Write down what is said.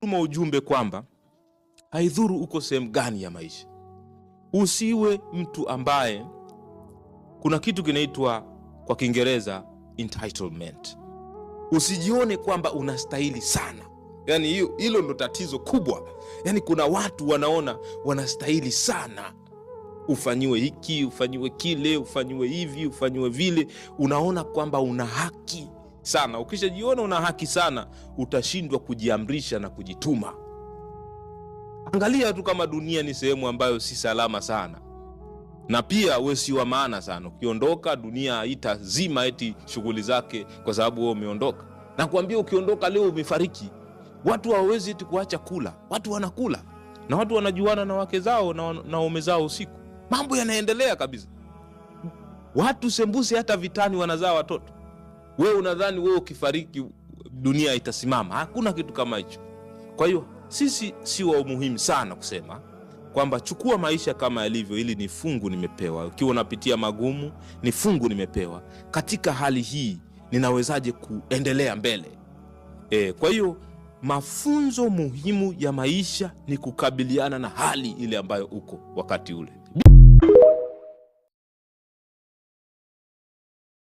tuma ujumbe kwamba haidhuru uko sehemu gani ya maisha, usiwe mtu ambaye kuna kitu kinaitwa kwa Kiingereza entitlement. Usijione kwamba unastahili sana. Yani hilo ndo tatizo kubwa. Yani kuna watu wanaona wanastahili sana, ufanyiwe hiki, ufanyiwe kile, ufanyiwe hivi, ufanyiwe vile. Unaona kwamba una haki sana. Ukishajiona una haki sana, utashindwa kujiamrisha na kujituma. Angalia tu kama dunia ni sehemu ambayo si salama sana, na pia wewe si wa maana sana. Ukiondoka, dunia haitazima eti shughuli zake kwa sababu wewe umeondoka. Na kuambia ukiondoka leo umefariki, watu hawawezi eti kuacha kula. Watu wanakula, na watu wanajuana na wake zao na waume zao usiku. Mambo yanaendelea kabisa. Watu sembuse hata vitani wanazaa watoto. Wewe unadhani wewe ukifariki dunia itasimama? Hakuna kitu kama hicho. Kwa hiyo sisi si wa muhimu sana kusema kwamba chukua maisha kama yalivyo, ili ni fungu nimepewa. Ukiwa unapitia magumu, ni fungu nimepewa. Katika hali hii ninawezaje kuendelea mbele? Kwa hiyo mafunzo muhimu ya maisha ni kukabiliana na hali ile ambayo uko wakati ule.